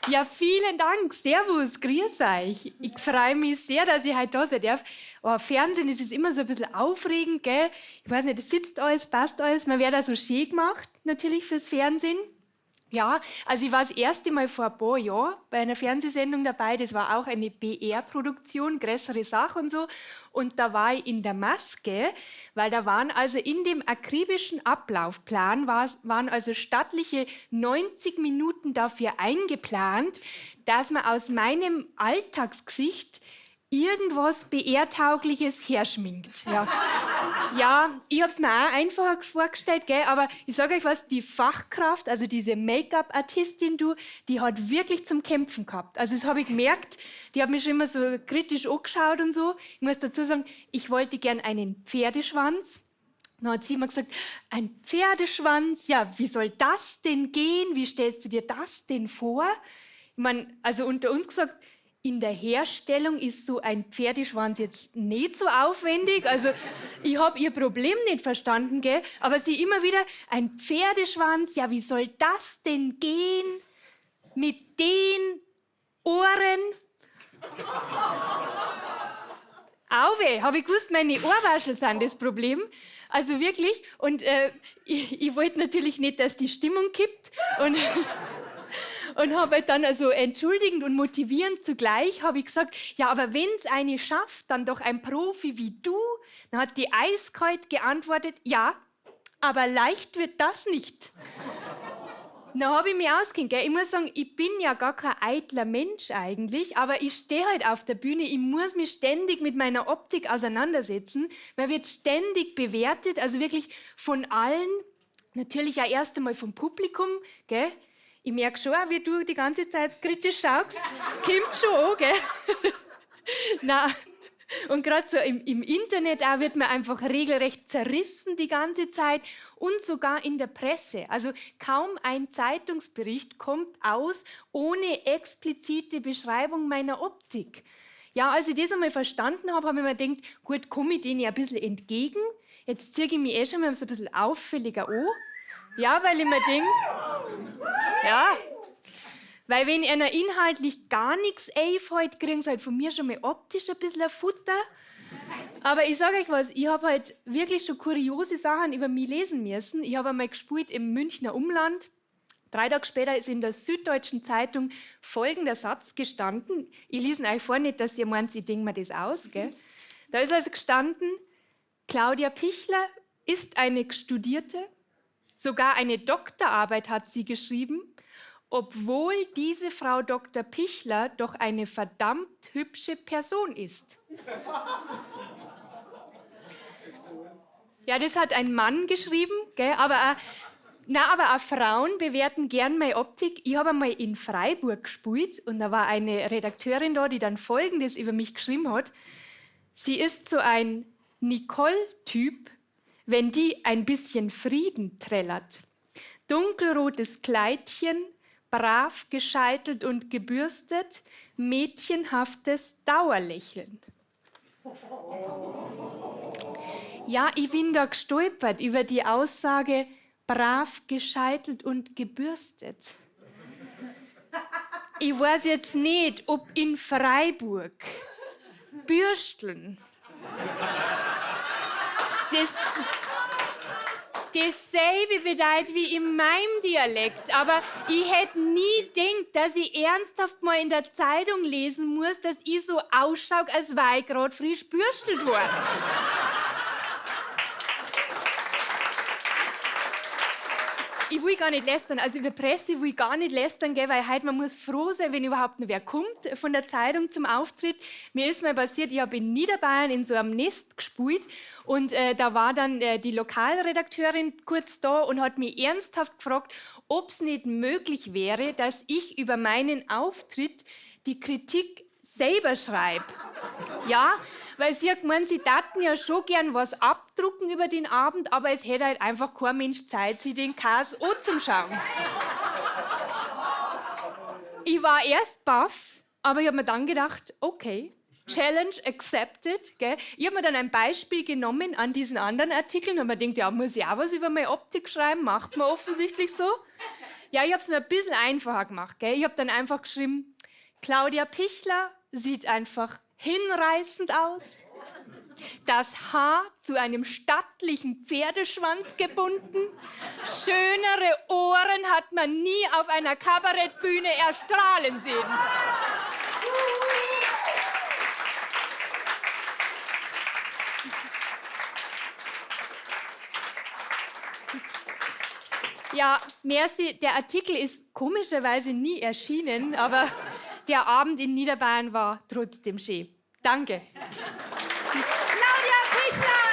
Ja, vielen Dank. Servus, grüß euch. Ich freue mich sehr, dass ich heute da sein darf. Aber Fernsehen, das ist immer so ein bisschen aufregend, gell? Ich weiß nicht, es sitzt alles, passt alles. Man wird auch so schön gemacht, natürlich fürs Fernsehen. Ja, also ich war das erste Mal vor ein paar Jahren bei einer Fernsehsendung dabei. Das war auch eine BR-Produktion, größere Sache und so. Und da war ich in der Maske, weil da waren also in dem akribischen Ablaufplan waren also stattliche 90 Minuten dafür eingeplant, dass man aus meinem Alltagsgesicht irgendwas BR-Taugliches herschminkt. Ja. Ja, ich habe es mir auch einfacher vorgestellt, gell? Aber ich sage euch was, die Fachkraft, also diese Make-up-Artistin, die hat wirklich zum Kämpfen gehabt. Also das habe ich gemerkt, die hat mich schon immer so kritisch angeschaut und so. Ich muss dazu sagen, ich wollte gern einen Pferdeschwanz. Dann hat sie immer gesagt, ein Pferdeschwanz, ja, wie soll das denn gehen? Wie stellst du dir das denn vor? Ich meine, also unter uns gesagt, in der Herstellung ist so ein Pferdeschwanz jetzt nicht so aufwendig. Also ich habe ihr Problem nicht verstanden, gell? Aber sie immer wieder, ein Pferdeschwanz, ja, wie soll das denn gehen mit den Ohren? Auwe, habe ich gewusst, meine Ohrwaschel sind das Problem. Also wirklich. Und ich wollte natürlich nicht, dass die Stimmung kippt. Und habe halt dann also entschuldigend und motivierend zugleich habe ich gesagt, ja, aber wenn es eine schafft, dann doch ein Profi wie du. Dann hat die eiskalt geantwortet, ja, aber leicht wird das nicht. Dann habe ich mich ausgekannt. Ich muss sagen, ich bin ja gar kein eitler Mensch eigentlich, aber ich stehe halt auf der Bühne, ich muss mich ständig mit meiner Optik auseinandersetzen. Man wird ständig bewertet, also wirklich von allen, natürlich auch erst einmal vom Publikum, gell? Ich merke schon, wie du die ganze Zeit kritisch schaust. Kommt schon an, gell? Nein. Und gerade so im Internet auch wird man einfach regelrecht zerrissen die ganze Zeit und sogar in der Presse. Also kaum ein Zeitungsbericht kommt aus ohne explizite Beschreibung meiner Optik. Ja, als ich das einmal verstanden habe, habe ich mir gedacht, gut, komme ich denen ja ein bisschen entgegen. Jetzt ziehe ich mich schon mal so ein bisschen auffälliger an. Ja, weil ich mir denke, ja, weil wenn einer inhaltlich gar nichts einfällt, kriegen sie halt von mir schon mal optisch ein bisschen ein Futter. Aber ich sage euch was, ich habe halt wirklich schon kuriose Sachen über mich lesen müssen. Ich habe einmal gespielt im Münchner Umland. 3 Tage später ist in der Süddeutschen Zeitung folgender Satz gestanden. Ich lese euch vor, nicht, dass ihr meint, ich denke mir das aus. Gell? Da ist also gestanden, Claudia Pichler ist eine Studierte. Sogar eine Doktorarbeit hat sie geschrieben, obwohl diese Frau Dr. Pichler doch eine verdammt hübsche Person ist. Ja, das hat ein Mann geschrieben, gell? Aber auch Frauen bewerten gern meine Optik. Ich habe einmal in Freiburg gespielt und da war eine Redakteurin da, die dann Folgendes über mich geschrieben hat. Sie ist so ein Nicole-Typ, wenn die ein bisschen Frieden trällert. Dunkelrotes Kleidchen, brav gescheitelt und gebürstet, mädchenhaftes Dauerlächeln. Ja, ich bin da gestolpert über die Aussage, brav gescheitelt und gebürstet. Ich weiß jetzt nicht, ob in Freiburg Bürsteln dasselbe bedeutet wie in meinem Dialekt. Aber ich hätte nie gedacht, dass ich ernsthaft mal in der Zeitung lesen muss, dass ich so ausschaue, als wäre ich gerade frisch bürstelt worden. Ich will gar nicht lästern, also über Presse will ich gar nicht lästern, gell, weil heute man muss froh sein, wenn überhaupt noch wer kommt von der Zeitung zum Auftritt. Mir ist mal passiert, ich habe in Niederbayern in so einem Nest gespielt und da war dann die Lokalredakteurin kurz da und hat mich ernsthaft gefragt, ob es nicht möglich wäre, dass ich über meinen Auftritt die Kritik selber schreibe. Ja, weil sie hat gemeint, sie taten ja schon gern was abdrucken über den Abend, aber es hätte halt einfach kein Mensch Zeit, sich den Käse anzuschauen. Ich war erst baff, aber ich habe mir dann gedacht, okay, Challenge accepted. Gell? Ich habe mir dann ein Beispiel genommen an diesen anderen Artikeln und habe mir gedacht, ja, muss ich auch was über meine Optik schreiben? Macht man offensichtlich so. Ja, ich habe es mir ein bisschen einfacher gemacht. Gell? Ich habe dann einfach geschrieben, Claudia Pichler sieht einfach hinreißend aus. Das Haar zu einem stattlichen Pferdeschwanz gebunden. Schönere Ohren hat man nie auf einer Kabarettbühne erstrahlen sehen. Ja, merci. Der Artikel ist komischerweise nie erschienen, aber der Abend in Niederbayern war trotzdem schön. Danke. Claudia Pichler!